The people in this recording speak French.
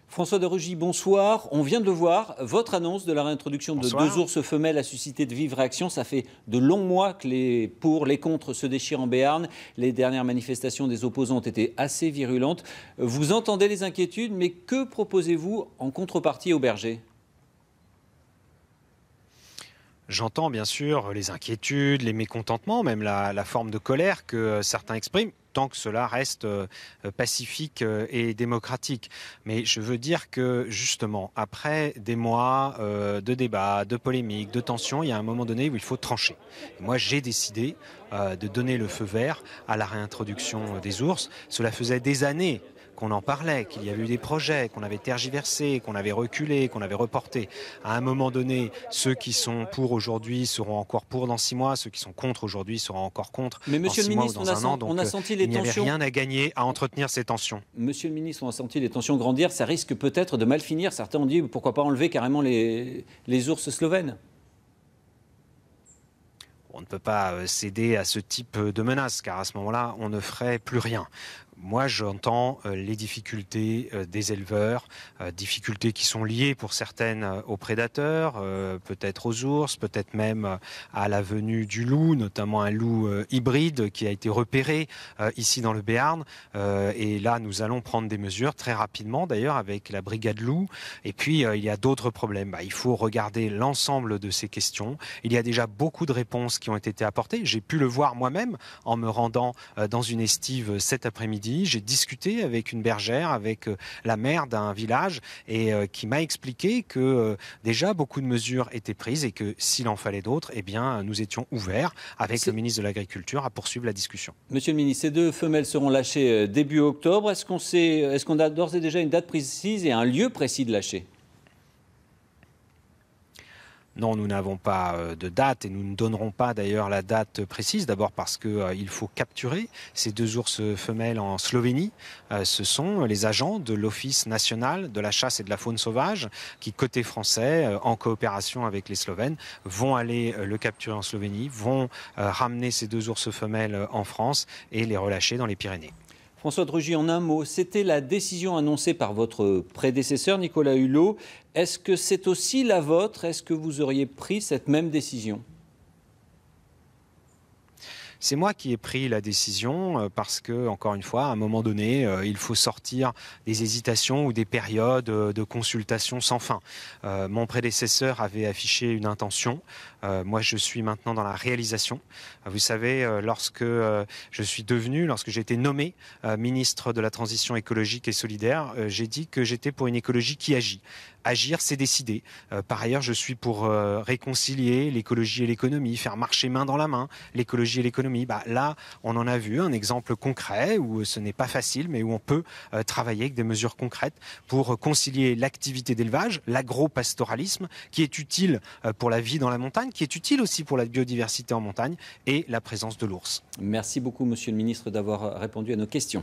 François de Rugy, bonsoir. On vient de le voir, votre annonce de la réintroduction de deux ours femelles a suscité de vives réactions. Ça fait de longs mois que les pour, les contre se déchirent en Béarn. Les dernières manifestations des opposants ont été assez virulentes. Vous entendez les inquiétudes, mais que proposez-vous en contrepartie aux bergers ? J'entends bien sûr les inquiétudes, les mécontentements, même la forme de colère que certains expriment, tant que cela reste pacifique et démocratique. Mais je veux dire que justement, après des mois de débats, de polémiques, de tensions, il y a un moment donné où il faut trancher. Et moi, j'ai décidé de donner le feu vert à la réintroduction des ours. Cela faisait des années qu'on en parlait, qu'il y avait eu des projets, qu'on avait tergiversé, qu'on avait reculé, qu'on avait reporté. À un moment donné, ceux qui sont pour aujourd'hui seront encore pour dans 6 mois, ceux qui sont contre aujourd'hui seront encore contre mais dans Monsieur 6 le mois ou ministre, dans un an. Donc on a senti les il n'y avait tensions. rien à gagner à entretenir ces tensions. Monsieur le ministre, on a senti les tensions grandir. Ça risque peut-être de mal finir. Certains ont dit pourquoi pas enlever carrément les ours slovènes. On ne peut pas céder à ce type de menace, car à ce moment-là, on ne ferait plus rien. Moi, j'entends les difficultés des éleveurs, difficultés qui sont liées pour certaines aux prédateurs, peut-être aux ours, peut-être même à la venue du loup, notamment un loup hybride qui a été repéré ici dans le Béarn. Et là, nous allons prendre des mesures très rapidement, d'ailleurs, avec la brigade loup. Et puis, il y a d'autres problèmes. Il faut regarder l'ensemble de ces questions. Il y a déjà beaucoup de réponses qui ont été apportées. J'ai pu le voir moi-même en me rendant dans une estive cet après-midi. J'ai discuté avec une bergère, avec la maire d'un village et qui m'a expliqué que déjà beaucoup de mesures étaient prises et que s'il en fallait d'autres, eh bien, nous étions ouverts avec le ministre de l'Agriculture à poursuivre la discussion. Monsieur le ministre, ces deux femelles seront lâchées début octobre. Est-ce qu'on a d'ores et déjà une date précise et un lieu précis de lâcher ? Non, nous n'avons pas de date et nous ne donnerons pas d'ailleurs la date précise. D'abord parce qu'il faut capturer ces deux ours femelles en Slovénie. Ce sont les agents de l'Office national de la chasse et de la faune sauvage qui, côté français, en coopération avec les Slovènes, vont aller le capturer en Slovénie, vont ramener ces deux ours femelles en France et les relâcher dans les Pyrénées. François de Rugy, en un mot, c'était la décision annoncée par votre prédécesseur Nicolas Hulot. Est-ce que c'est aussi la vôtre ? Est-ce que vous auriez pris cette même décision ? C'est moi qui ai pris la décision parce que, encore une fois, à un moment donné, il faut sortir des hésitations ou des périodes de consultation sans fin. Mon prédécesseur avait affiché une intention. Moi, je suis maintenant dans la réalisation. Vous savez, lorsque j'ai été nommé ministre de la Transition écologique et solidaire, j'ai dit que j'étais pour une écologie qui agit. Agir, c'est décider. Par ailleurs, je suis pour réconcilier l'écologie et l'économie, faire marcher main dans la main l'écologie et l'économie. Là, on en a vu un exemple concret où ce n'est pas facile, mais où on peut travailler avec des mesures concrètes pour concilier l'activité d'élevage, l'agro-pastoralisme, qui est utile pour la vie dans la montagne, qui est utile aussi pour la biodiversité en montagne, et la présence de l'ours. Merci beaucoup, Monsieur le ministre, d'avoir répondu à nos questions.